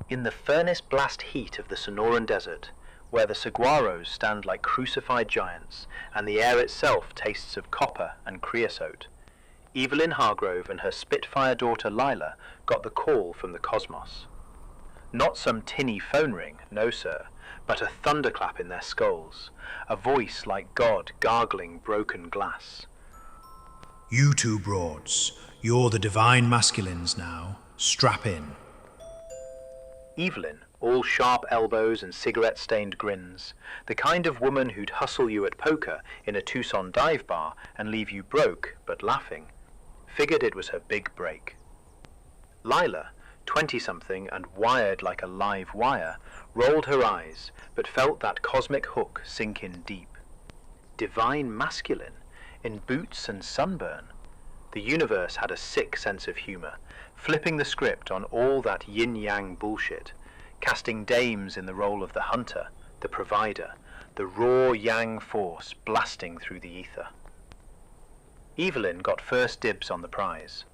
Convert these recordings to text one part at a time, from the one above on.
In the furnace blast heat of the Sonoran Desert, where the saguaros stand like crucified giants and the air itself tastes of copper and creosote, Evelyn Hargrove and her Spitfire daughter Lila got the call from the cosmos. Not some tinny phone ring, no sir, but a thunderclap in their skulls, a voice like God gargling broken glass. You two broads, you're the divine masculines now. Strap in. Evelyn, all sharp elbows and cigarette-stained grins, the kind of woman who'd hustle you at poker in a Tucson dive bar and leave you broke but laughing, figured it was her big break. Lila, 20-something and wired like a live wire, rolled her eyes but felt that cosmic hook sink in deep. Divine masculine, in boots and sunburn. The universe had a sick sense of humor, flipping the script on all that yin-yang bullshit, casting dames in the role of the hunter, the provider, the raw yang force blasting through the ether. Evelyn got first dibs on the prize.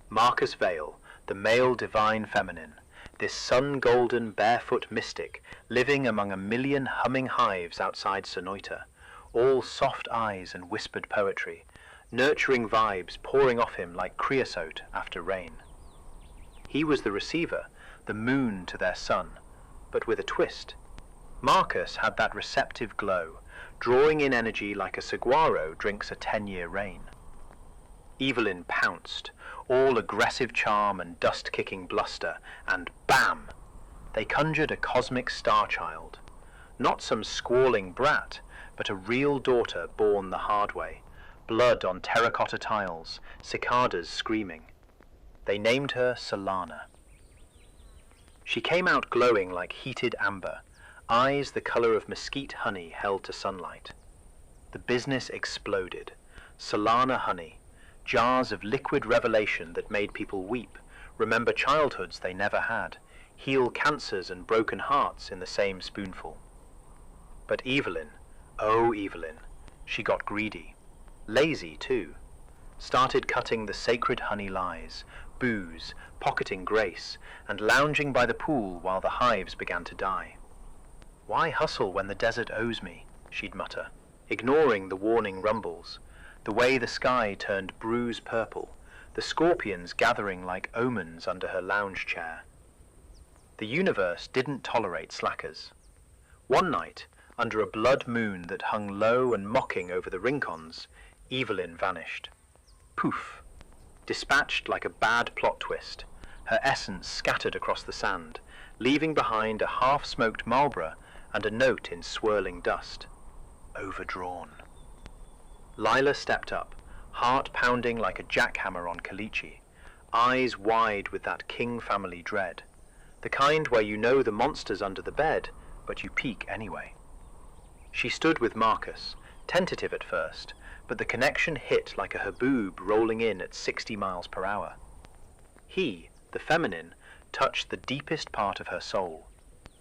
Marcus Vale, the male divine feminine, this sun-golden barefoot mystic living among a million humming hives outside Sonoita, all soft eyes and whispered poetry, nurturing vibes pouring off him like creosote after rain. He was the receiver, the moon to their sun, but with a twist. Marcus had that receptive glow, drawing in energy like a saguaro drinks a 10-year rain. Evelyn pounced, all aggressive charm and dust-kicking bluster, and bam! They conjured a cosmic star-child. Not some squalling brat, but a real daughter born the hard way, blood on terracotta tiles, cicadas screaming. They named her Solana. She came out glowing like heated amber, eyes the color of mesquite honey held to sunlight. The business exploded. Solana honey, jars of liquid revelation that made people weep, remember childhoods they never had, heal cancers and broken hearts in the same spoonful. But Evelyn, oh Evelyn, she got greedy. Lazy too. Started cutting the sacred honey lies, booze, pocketing grace, and lounging by the pool while the hives began to die. Why hustle when the desert owes me, she'd mutter, ignoring the warning rumbles, the way the sky turned bruise purple, the scorpions gathering like omens under her lounge chair. The universe didn't tolerate slackers. One night, under a blood moon that hung low and mocking over the rincons, Evelyn vanished. Poof! Dispatched like a bad plot twist, her essence scattered across the sand, leaving behind a half-smoked Marlboro and a note in swirling dust. Overdrawn. Lila stepped up, heart pounding like a jackhammer on caliche, eyes wide with that king family dread, the kind where you know the monster's under the bed, but you peek anyway. She stood with Marcus, tentative at first, but the connection hit like a haboob rolling in at 60 miles per hour. He, the feminine, touched the deepest part of her soul,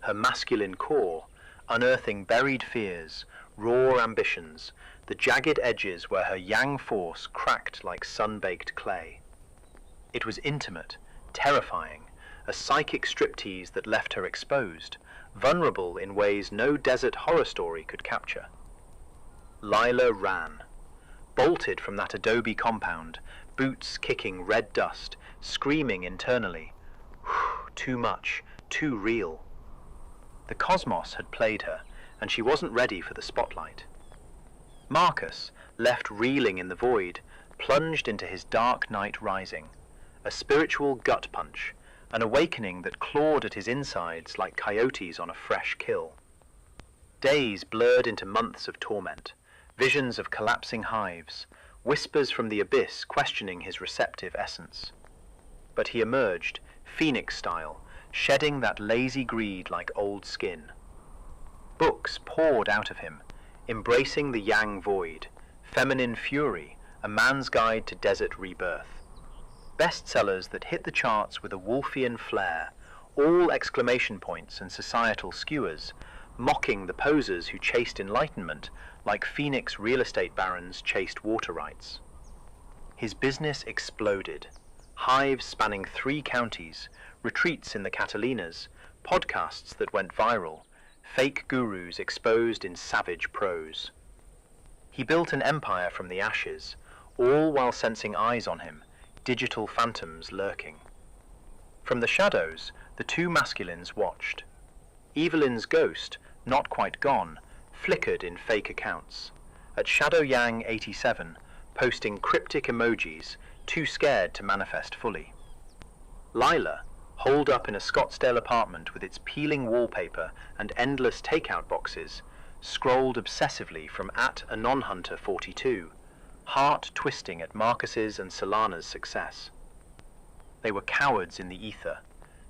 her masculine core, unearthing buried fears, raw ambitions, the jagged edges where her yang force cracked like sun-baked clay. It was intimate, terrifying, a psychic striptease that left her exposed, vulnerable in ways no desert horror story could capture. Lila ran, bolted from that adobe compound, boots kicking red dust, screaming internally, too much, too real. The cosmos had played her, and she wasn't ready for the spotlight. Marcus, left reeling in the void, plunged into his dark night rising, a spiritual gut punch, an awakening that clawed at his insides like coyotes on a fresh kill. Days blurred into months of torment, visions of collapsing hives, whispers from the abyss questioning his receptive essence. But he emerged, phoenix style, shedding that lazy greed like old skin. Books poured out of him, embracing the yang void, feminine fury, a man's guide to desert rebirth. Bestsellers that hit the charts with a Wolfian flair, all exclamation points and societal skewers, mocking the posers who chased enlightenment like Phoenix real estate barons chased water rights. His business exploded. Hives spanning 3 counties, retreats in the Catalinas, podcasts that went viral, fake gurus exposed in savage prose. He built an empire from the ashes, all while sensing eyes on him, digital phantoms lurking. From the shadows, the two masculines watched. Evelyn's ghost, not quite gone, flickered in fake accounts. At Shadow Yang 87, posting cryptic emojis, too scared to manifest fully. Lila, holed up in a Scottsdale apartment with its peeling wallpaper and endless takeout boxes, scrolled obsessively from @AnonHunter42, heart twisting at Marcus's and Solana's success. They were cowards in the ether,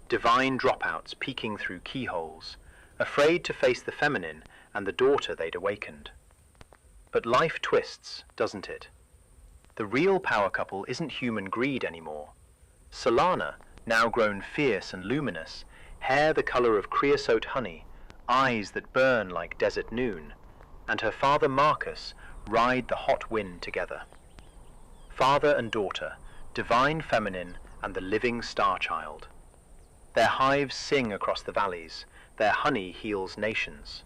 divine dropouts peeking through keyholes, afraid to face the feminine and the daughter they'd awakened. But life twists, doesn't it? The real power couple isn't human greed anymore. Solana, now grown fierce and luminous, hair the color of creosote honey, eyes that burn like desert noon, and her father Marcus ride the hot wind together. Father and daughter, divine feminine and the living star child. Their hives sing across the valleys, their honey heals nations.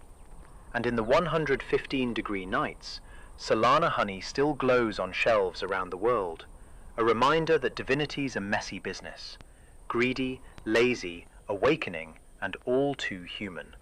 And in the 115-degree nights, Solana honey still glows on shelves around the world, a reminder that divinity's a messy business, greedy, lazy, awakening, and all too human.